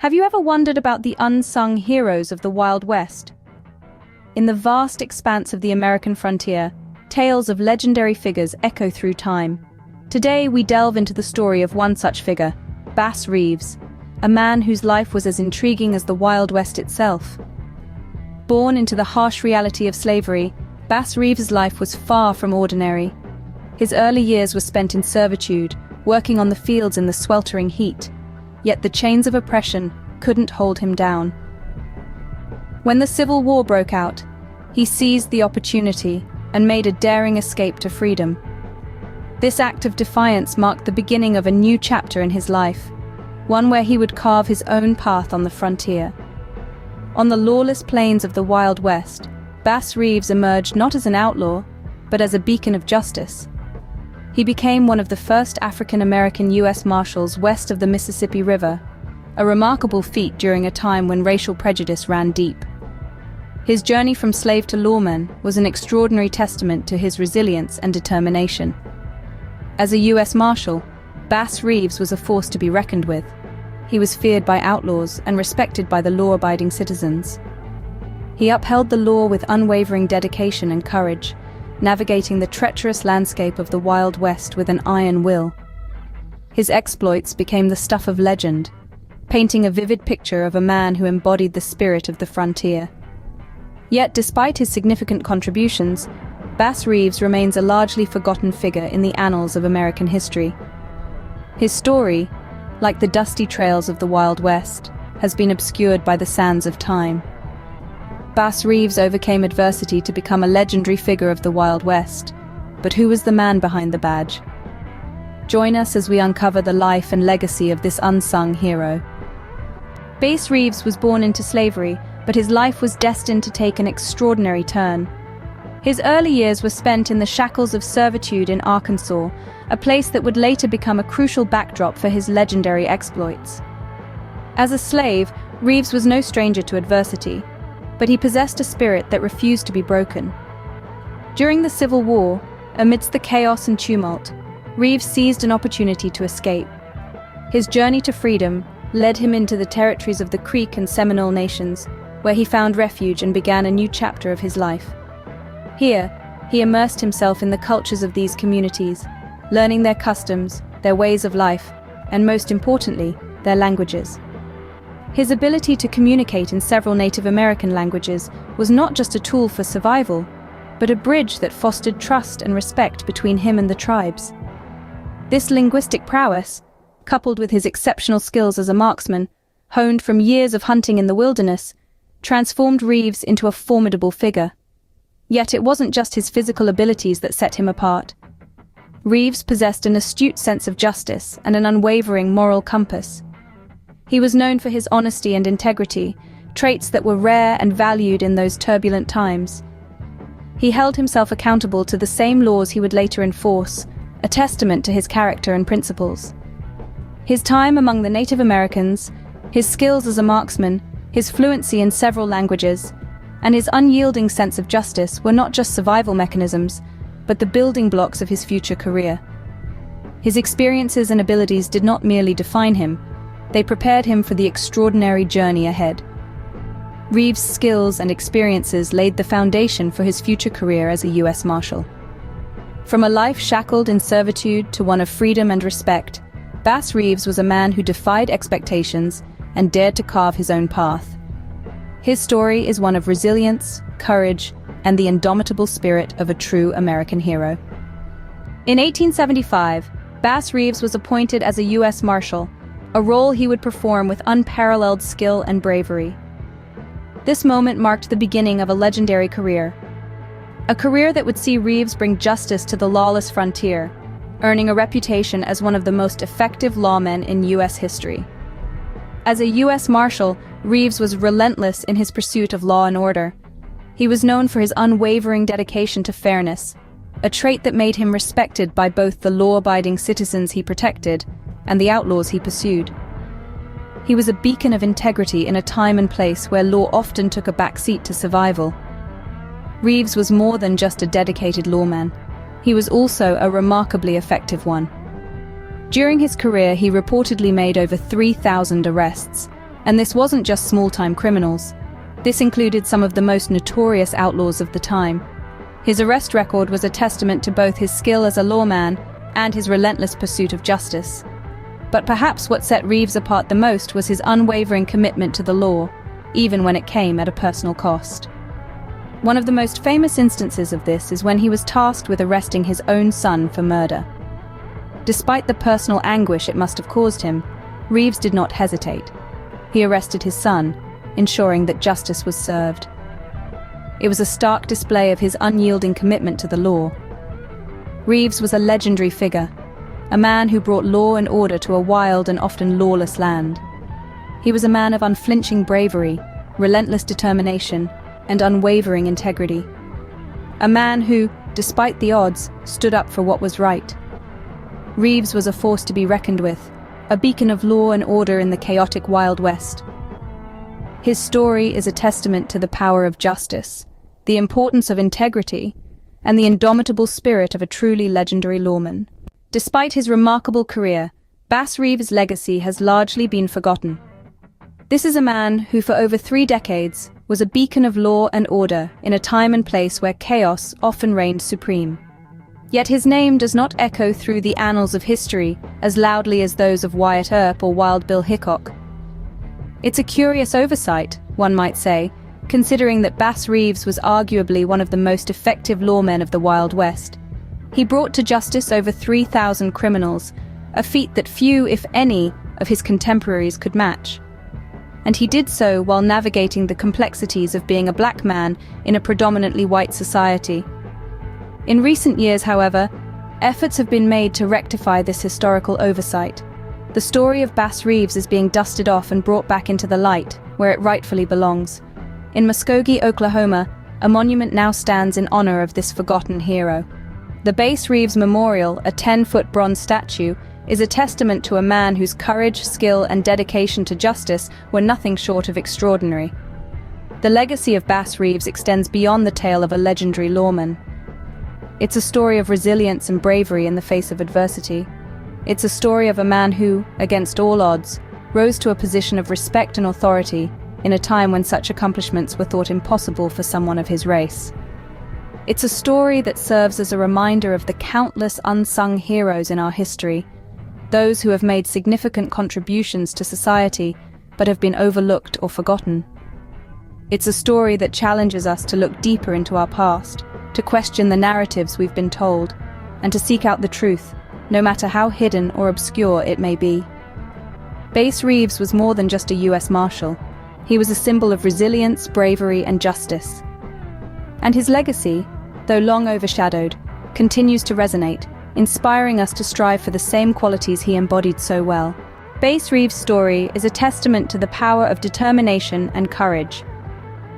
Have you ever wondered about the unsung heroes of the Wild West? In the vast expanse of the American frontier, tales of legendary figures echo through time. Today we delve into the story of one such figure, Bass Reeves, a man whose life was as intriguing as the Wild West itself. Born into the harsh reality of slavery, Bass Reeves' life was far from ordinary. His early years were spent in servitude, working on the fields in the sweltering heat. Yet the chains of oppression couldn't hold him down. When the Civil War broke out, he seized the opportunity and made a daring escape to freedom. This act of defiance marked the beginning of a new chapter in his life, one where he would carve his own path on the frontier. On the lawless plains of the Wild West, Bass Reeves emerged not as an outlaw, but as a beacon of justice. He became one of the first African American U.S. Marshals west of the Mississippi River, a remarkable feat during a time when racial prejudice ran deep. His journey from slave to lawman was an extraordinary testament to his resilience and determination. As a U.S. Marshal, Bass Reeves was a force to be reckoned with. He was feared by outlaws and respected by the law-abiding citizens. He upheld the law with unwavering dedication and courage, navigating the treacherous landscape of the Wild West with an iron will. His exploits became the stuff of legend, painting a vivid picture of a man who embodied the spirit of the frontier. Yet, despite his significant contributions, Bass Reeves remains a largely forgotten figure in the annals of American history. His story, like the dusty trails of the Wild West, has been obscured by the sands of time. Bass Reeves overcame adversity to become a legendary figure of the Wild West. But who was the man behind the badge? Join us as we uncover the life and legacy of this unsung hero. Bass Reeves was born into slavery, but his life was destined to take an extraordinary turn. His early years were spent in the shackles of servitude in Arkansas, a place that would later become a crucial backdrop for his legendary exploits. As a slave, Reeves was no stranger to adversity, but he possessed a spirit that refused to be broken. During the Civil War, amidst the chaos and tumult, Reeves seized an opportunity to escape. His journey to freedom led him into the territories of the Creek and Seminole nations, where he found refuge and began a new chapter of his life. Here, he immersed himself in the cultures of these communities, learning their customs, their ways of life, and most importantly, their languages. His ability to communicate in several Native American languages was not just a tool for survival, but a bridge that fostered trust and respect between him and the tribes. This linguistic prowess, coupled with his exceptional skills as a marksman, honed from years of hunting in the wilderness, transformed Reeves into a formidable figure. Yet it wasn't just his physical abilities that set him apart. Reeves possessed an astute sense of justice and an unwavering moral compass. He was known for his honesty and integrity, traits that were rare and valued in those turbulent times. He held himself accountable to the same laws he would later enforce, a testament to his character and principles. His time among the Native Americans, his skills as a marksman, his fluency in several languages, and his unyielding sense of justice were not just survival mechanisms, but the building blocks of his future career. His experiences and abilities did not merely define him, they prepared him for the extraordinary journey ahead. Reeves' skills and experiences laid the foundation for his future career as a U.S. Marshal. From a life shackled in servitude to one of freedom and respect, Bass Reeves was a man who defied expectations and dared to carve his own path. His story is one of resilience, courage, and the indomitable spirit of a true American hero. In 1875, Bass Reeves was appointed as a U.S. Marshal, a role he would perform with unparalleled skill and bravery. This moment marked the beginning of a legendary career. A career that would see Reeves bring justice to the lawless frontier, earning a reputation as one of the most effective lawmen in U.S. history. As a U.S. Marshal, Reeves was relentless in his pursuit of law and order. He was known for his unwavering dedication to fairness, a trait that made him respected by both the law-abiding citizens he protected and the outlaws he pursued. He was a beacon of integrity in a time and place where law often took a backseat to survival. Reeves was more than just a dedicated lawman. He was also a remarkably effective one. During his career, he reportedly made over 3,000 arrests, And this wasn't just small-time criminals. This included some of the most notorious outlaws of the time. His arrest record was a testament to both his skill as a lawman and his relentless pursuit of justice. But perhaps what set Reeves apart the most was his unwavering commitment to the law, even when it came at a personal cost. One of the most famous instances of this is when he was tasked with arresting his own son for murder. Despite the personal anguish it must have caused him, Reeves did not hesitate. He arrested his son, ensuring that justice was served. It was a stark display of his unyielding commitment to the law. Reeves was a legendary figure, a man who brought law and order to a wild and often lawless land. He was a man of unflinching bravery, relentless determination, and unwavering integrity. A man who, despite the odds, stood up for what was right. Reeves was a force to be reckoned with, a beacon of law and order in the chaotic Wild West. His story is a testament to the power of justice, the importance of integrity, and the indomitable spirit of a truly legendary lawman. Despite his remarkable career, Bass Reeves' legacy has largely been forgotten. This is a man who for over 3 decades was a beacon of law and order in a time and place where chaos often reigned supreme. Yet his name does not echo through the annals of history as loudly as those of Wyatt Earp or Wild Bill Hickok. It's a curious oversight, one might say, considering that Bass Reeves was arguably one of the most effective lawmen of the Wild West. He brought to justice over 3,000 criminals, a feat that few, if any, of his contemporaries could match. And he did so while navigating the complexities of being a black man in a predominantly white society. In recent years, however, efforts have been made to rectify this historical oversight. The story of Bass Reeves is being dusted off and brought back into the light, where it rightfully belongs. In Muskogee, Oklahoma, a monument now stands in honor of this forgotten hero. The Bass Reeves Memorial, a 10-foot bronze statue, is a testament to a man whose courage, skill, and dedication to justice were nothing short of extraordinary. The legacy of Bass Reeves extends beyond the tale of a legendary lawman. It's a story of resilience and bravery in the face of adversity. It's a story of a man who, against all odds, rose to a position of respect and authority in a time when such accomplishments were thought impossible for someone of his race. It's a story that serves as a reminder of the countless unsung heroes in our history, those who have made significant contributions to society but have been overlooked or forgotten. It's a story that challenges us to look deeper into our past, to question the narratives we've been told, and to seek out the truth, no matter how hidden or obscure it may be. Bass Reeves was more than just a U.S. Marshal. He was a symbol of resilience, bravery, and justice. And his legacy, though long overshadowed, continues to resonate, inspiring us to strive for the same qualities he embodied so well. Bass Reeves' story is a testament to the power of determination and courage.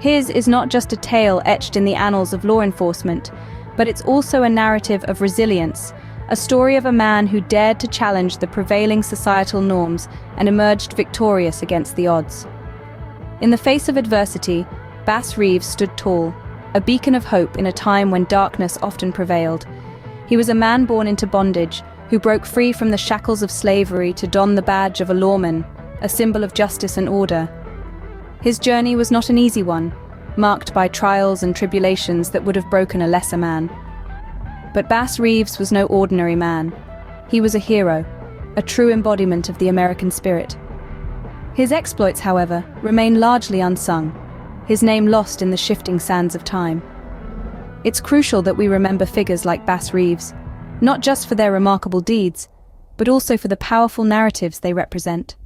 His is not just a tale etched in the annals of law enforcement, but it's also a narrative of resilience, a story of a man who dared to challenge the prevailing societal norms and emerged victorious against the odds. In the face of adversity, Bass Reeves stood tall, a beacon of hope in a time when darkness often prevailed. He was a man born into bondage, who broke free from the shackles of slavery to don the badge of a lawman, a symbol of justice and order. His journey was not an easy one, marked by trials and tribulations that would have broken a lesser man. But Bass Reeves was no ordinary man. He was a hero, a true embodiment of the American spirit. His exploits, however, remain largely unsung, his name lost in the shifting sands of time. It's crucial that we remember figures like Bass Reeves, not just for their remarkable deeds, but also for the powerful narratives they represent.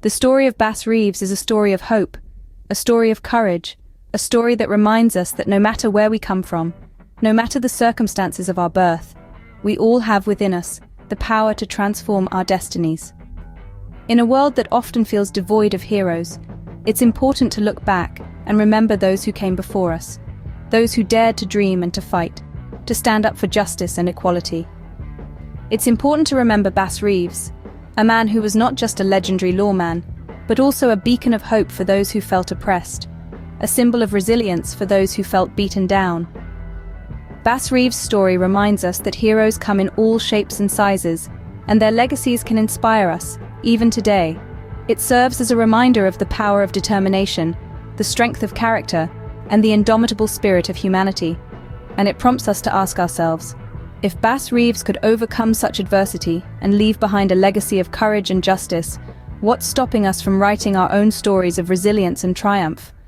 The story of Bass Reeves is a story of hope, a story of courage, a story that reminds us that no matter where we come from, no matter the circumstances of our birth, we all have within us the power to transform our destinies. In a world that often feels devoid of heroes, it's important to look back and remember those who came before us, those who dared to dream and to fight, to stand up for justice and equality. It's important to remember Bass Reeves, a man who was not just a legendary lawman, but also a beacon of hope for those who felt oppressed, a symbol of resilience for those who felt beaten down. Bass Reeves' story reminds us that heroes come in all shapes and sizes, and their legacies can inspire us, even today. It serves as a reminder of the power of determination, the strength of character, and the indomitable spirit of humanity. And it prompts us to ask ourselves, if Bass Reeves could overcome such adversity and leave behind a legacy of courage and justice, what's stopping us from writing our own stories of resilience and triumph?